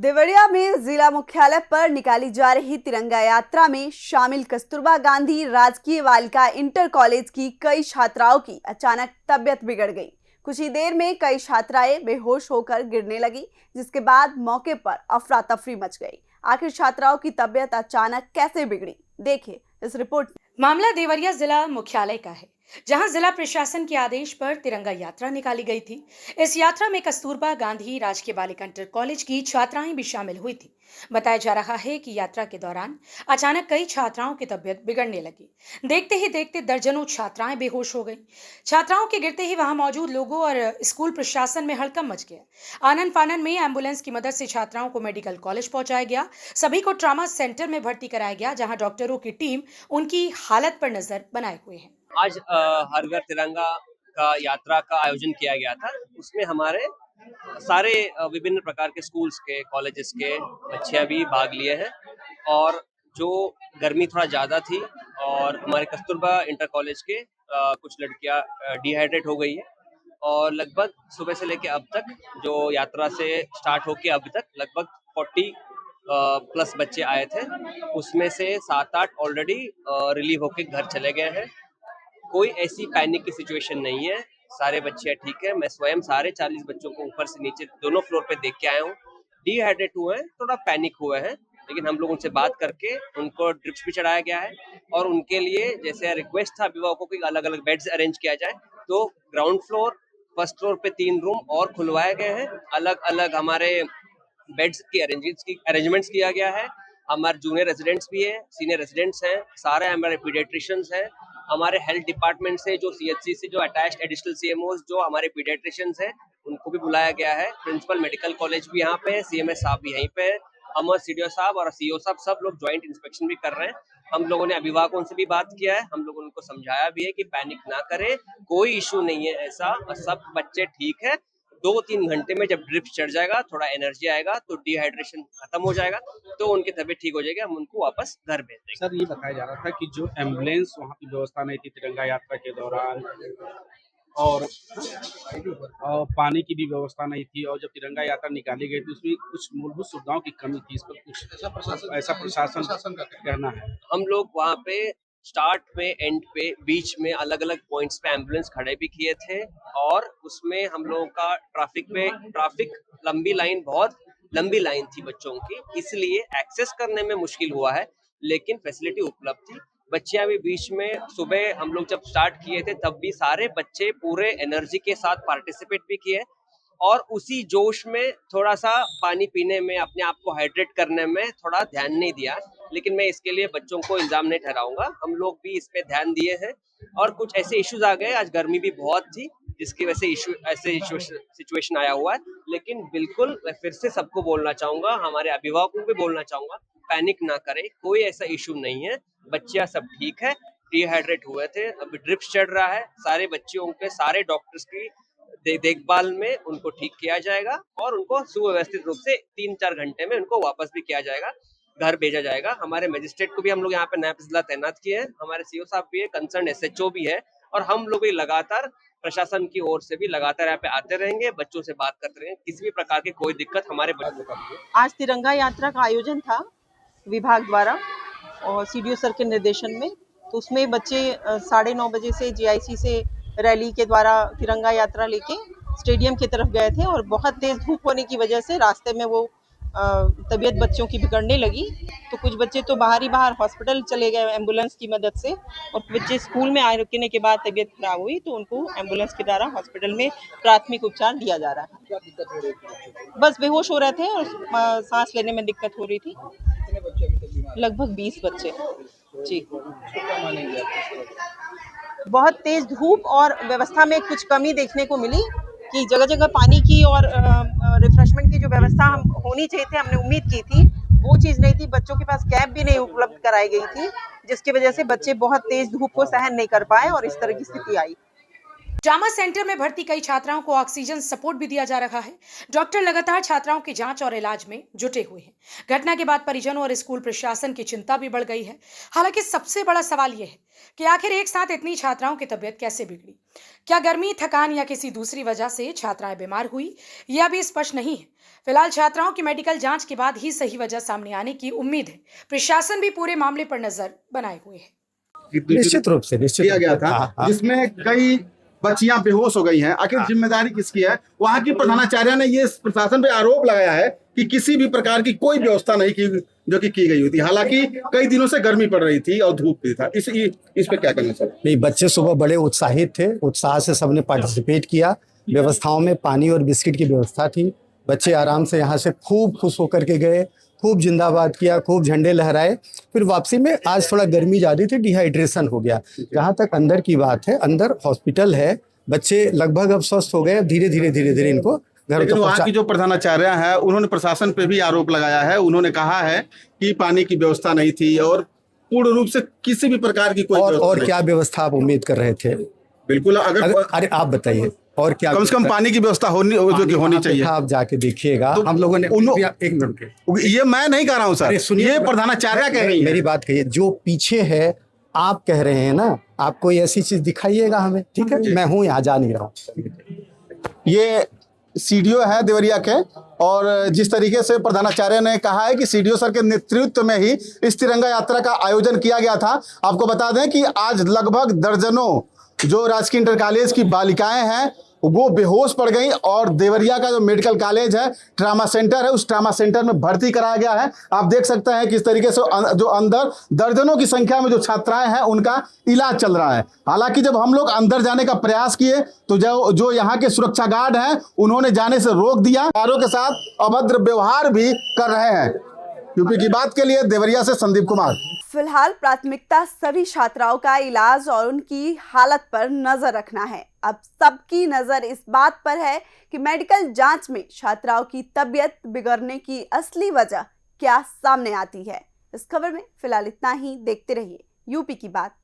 देवरिया में जिला मुख्यालय पर निकाली जा रही तिरंगा यात्रा में शामिल कस्तूरबा गांधी राजकीय बालिका इंटर कॉलेज की कई छात्राओं की अचानक तबीयत बिगड़ गई। कुछ ही देर में कई छात्राएं बेहोश होकर गिरने लगी, जिसके बाद मौके पर अफरा तफरी मच गई। आखिर छात्राओं की तबीयत अचानक कैसे बिगड़ी, देखिए इस रिपोर्ट में। मामला देवरिया जिला मुख्यालय का है, जहां जिला प्रशासन के आदेश पर तिरंगा यात्रा निकाली गई थी। इस यात्रा में कस्तूरबा गांधी राजकीय बालिका इंटर कॉलेज की छात्राएं भी शामिल हुई थी। बताया जा रहा है कि यात्रा के दौरान अचानक कई छात्राओं की तबीयत बिगड़ने लगी। देखते ही देखते दर्जनों छात्राएं बेहोश हो गईं। छात्राओं के गिरते ही वहां मौजूद लोगों और स्कूल प्रशासन में हड़कंप मच गया। आनन फानन में एम्बुलेंस की मदद से छात्राओं को मेडिकल कॉलेज पहुंचाया गया। सभी को ट्रॉमा सेंटर में भर्ती कराया गया, जहां डॉक्टरों की टीम उनकी हालत पर नजर बनाए हुए है। आज हर घर तिरंगा का यात्रा का आयोजन किया गया था। उसमें हमारे सारे विभिन्न प्रकार के स्कूल्स के, कॉलेजेस के बच्चे भी भाग लिए हैं। और जो गर्मी थोड़ा ज़्यादा थी और हमारे कस्तूरबा इंटर कॉलेज के कुछ लड़कियां डिहाइड्रेट हो गई है। और लगभग सुबह से लेके अब तक, जो यात्रा से स्टार्ट होके अब तक लगभग 40 प्लस बच्चे आए थे। उसमें से 7-8 ऑलरेडी रिलीव होके घर चले गए हैं। कोई ऐसी पैनिक की सिचुएशन नहीं है, सारे बच्चे ठीक है। मैं स्वयं सारे 40 बच्चों को ऊपर से नीचे दोनों फ्लोर पे देख के आया हूँ। डिहाइड्रेट हुए हैं, थोड़ा पैनिक हुए हैं, लेकिन हम लोग उनसे बात करके उनको ड्रिप्स भी चढ़ाया गया है। और उनके लिए जैसे रिक्वेस्ट था अभिभावकों की, अलग अलग बेड्स अरेंज किया जाए, तो ग्राउंड फ्लोर, फर्स्ट फ्लोर पे 3 रूम और खुलवाए गए हैं। अलग अलग हमारे बेड्स की अरेंजमेंट्स किया गया है। हमारे जूनियर रेजिडेंट्स भी है, सीनियर रेजिडेंट्स हैं, सारे हमारे पीडियाट्रिशियंस हैं। हमारे हेल्थ डिपार्टमेंट से, जो सीएचसी से जो अटैच्ड एडिशनल सीएमओज जो हमारे पीडियाट्रिशियंस हैं, उनको भी बुलाया गया है। प्रिंसिपल मेडिकल कॉलेज भी यहाँ पे है, सीएमएस साहब भी यहीं पे है, हमारे सीडीओ साहब और सीओ साहब सब लोग ज्वाइंट इंस्पेक्शन भी कर रहे हैं। हम लोगों ने अभिभावकों से भी बात किया है, हम लोगों ने उनको समझाया भी है कि पैनिक ना करें, कोई इशू नहीं है ऐसा, सब बच्चे ठीक है। 2-3 घंटे में जब ड्रिप चढ़ जाएगा, थोड़ा एनर्जी आएगा, तो डिहाइड्रेशन खत्म हो जाएगा, तो उनकी तबीयत ठीक हो जाएगी, हम उनको वापस घर भेज देंगे। सर, ये बताया जा रहा था कि जो एम्बुलेंस वहाँ की व्यवस्था नहीं थी तिरंगा यात्रा के दौरान, और पानी की भी व्यवस्था नहीं थी, और जब तिरंगा यात्रा निकाली गई थी उसमें कुछ मूलभूत सुविधाओं की कमी थी। इस पर कुछ ऐसा प्रशासन का कहना है। हम लोग वहाँ पे स्टार्ट में, एंड पे, बीच में अलग अलग पॉइंट्स पे एम्बुलेंस खड़े भी किए थे। और उसमें हम लोगों का ट्रैफिक बहुत लंबी लाइन थी बच्चों की, इसलिए एक्सेस करने में मुश्किल हुआ है, लेकिन फैसिलिटी उपलब्ध थी। बच्चे अभी बीच में, सुबह हम लोग जब स्टार्ट किए थे तब भी सारे बच्चे पूरे एनर्जी के साथ पार्टिसिपेट भी किए, और उसी जोश में थोड़ा सा पानी पीने में, अपने आप को हाइड्रेट करने में थोड़ा ध्यान नहीं दिया। लेकिन मैं इसके लिए बच्चों को इल्जाम नहीं ठहराऊंगा, हम लोग भी इस पे ध्यान दिए हैं। और कुछ ऐसे इश्यूज आ गए, आज गर्मी भी बहुत थी, जिसकी वजह से सिचुएशन आया हुआ है। लेकिन बिल्कुल मैं फिर से सबको बोलना चाहूंगा, हमारे अभिभावकों को भी बोलना चाहूंगा, पैनिक ना करें, कोई ऐसा इशू नहीं है, बच्चा सब ठीक है। डिहाइड्रेट हुए थे, अभी ड्रिप्स चढ़ रहा है, सारे बच्चों के सारे डॉक्टर्स की देखभाल में उनको ठीक किया जाएगा, और उनको सुव्यवस्थित रूप से 3-4 घंटे में उनको वापस भी किया जाएगा, घर भेजा जाएगा। हमारे मजिस्ट्रेट को भी हम लोग यहाँ पे नायब जिला तैनात किए हैं, हमारे सीओ साहब भी है, कंसर्न एसएचओ भी है, और हम लोग भी लगातार प्रशासन की ओर से भी लगातार यहाँ पे आते रहेंगे, बच्चों से बात करते रहेंगे, किसी भी प्रकार की कोई दिक्कत हमारे बच्चों का नहीं है। आज तिरंगा यात्रा का आयोजन था विभाग द्वारा और सीडीओ सर के निर्देशन में। तो उसमें बच्चे 9:30 बजे से जीआईसी से रैली के द्वारा तिरंगा यात्रा लेके स्टेडियम की तरफ गए थे, और बहुत तेज धूप होने की वजह से रास्ते में वो तबीयत बच्चों की बिगड़ने लगी। तो कुछ बच्चे तो बाहर हॉस्पिटल चले गए एम्बुलेंस की मदद से, और बच्चे स्कूल में आए रुकने के बाद तबीयत खराब हुई, तो उनको एम्बुलेंस के द्वारा हॉस्पिटल में प्राथमिक उपचार दिया जा रहा है। बस बेहोश हो रहे थे और सांस लेने में दिक्कत हो रही थी। लगभग 20 बच्चे जी। बहुत तेज धूप और व्यवस्था में कुछ कमी देखने को मिली कि जगह जगह पानी की और रिफ्रेशमेंट की जो व्यवस्था हम होनी चाहिए थी, हमने उम्मीद की थी, वो चीज़ नहीं थी। बच्चों के पास कैब भी नहीं उपलब्ध कराई गई थी, जिसकी वजह से बच्चे बहुत तेज धूप को सहन नहीं कर पाए और इस तरह की स्थिति आई। ट्रामा सेंटर में भर्ती कई छात्राओं को ऑक्सीजन सपोर्ट भी दिया जा रहा है। डॉक्टर लगातार छात्राओं की जांच और इलाज में जुटे हुए हैं। घटना के बाद परिजनों और स्कूल प्रशासन की चिंता भी बढ़ गई है। हालांकि सबसे बड़ा सवाल यह है कि आखिर एक साथ इतनी छात्राओं की तबीयत कैसे बिगड़ी। क्या गर्मी, थकान या किसी दूसरी वजह से छात्राएं बीमार हुई, यह अभी स्पष्ट नहीं है। फिलहाल छात्राओं की मेडिकल जांच के बाद ही सही वजह सामने आने की उम्मीद है। प्रशासन भी पूरे मामले पर नजर बनाए हुए है। निश्चित रूप से किया गया था, हाँ। जिसमें कई बच्चियां बेहोश हो गई हैं। आखिर जिम्मेदारी किसकी है? वहां की प्रधानाचार्य ने ये प्रशासन पे आरोप लगाया है कि किसी भी प्रकार की कोई व्यवस्था नहीं की जो कि की गई हुई थी। हालांकि कई दिनों से गर्मी पड़ रही थी और धूप भी था। इस पे क्या करना चाहिए? नहीं, बच्चे सुबह बड़े उत्साहित थे, उत्साह से सबने पार्टिसिपेट किया। व्यवस्थाओं में पानी और बिस्किट की व्यवस्था थी। बच्चे आराम से यहाँ से खूब खुश होकर के गए, खूब जिंदाबाद किया, खूब झंडे लहराए। फिर वापसी में आज थोड़ा गर्मी ज़्यादा थी, डिहाइड्रेशन हो गया। जहाँ तक अंदर की बात है, अंदर हॉस्पिटल है, बच्चे लगभग अब स्वस्थ हो गए। धीरे धीरे इनको घर लेकिन तक वहाँ पहुंचा। की जो प्रधानाचार्य है उन्होंने प्रशासन पे भी आरोप लगाया है। उन्होंने कहा है कि पानी की व्यवस्था नहीं थी और पूर्ण रूप से किसी भी प्रकार की कोई व्यवस्था और नहीं क्या व्यवस्था आप उम्मीद कर रहे थे? बिल्कुल, अरे आप बताइए, और क्या कम से कम पानी की व्यवस्था होनी चाहिए। आप जाके देखिएगा। तो हम लोगों ने एक मिनट, ये मैं नहीं कह रहा हूँ अरे सर, सुनिए, ये प्रधानाचार्य कह रही है। मेरी बात कहिए। जो पीछे है आप कह रहे हैं ना, आप कोई ऐसी चीज दिखाइएगा हमें, ठीक है? मैं हूँ यहाँ, जा नहीं रहा हूँ। ये सीडीओ है देवरिया के, और जिस तरीके से प्रधानाचार्य ने कहा है कि सीडीओ सर के नेतृत्व में ही इस तिरंगा यात्रा का आयोजन किया गया था। आपको बता दें कि आज लगभग दर्जनों जो राजकीय इंटर कॉलेज की बालिकाएं हैं वो बेहोश पड़ गई और देवरिया का जो मेडिकल कॉलेज है, ट्रामा सेंटर है, उस ट्रामा सेंटर में भर्ती कराया गया है। आप देख सकते हैं किस तरीके से जो अंदर दर्जनों की संख्या में जो छात्राएं हैं उनका इलाज चल रहा है। हालांकि जब हम लोग अंदर जाने का प्रयास किए तो जो यहाँ के सुरक्षा गार्ड हैं उन्होंने जाने से रोक दिया। छात्रों के साथ अभद्र व्यवहार भी कर रहे हैं। यूपी की बात के लिए देवरिया से संदीप कुमार। फिलहाल प्राथमिकता सभी छात्राओं का इलाज और उनकी हालत पर नजर रखना है। अब सबकी नजर इस बात पर है कि मेडिकल जांच में छात्राओं की तबीयत बिगड़ने की असली वजह क्या सामने आती है। इस खबर में फिलहाल इतना ही। देखते रहिए यूपी की बात।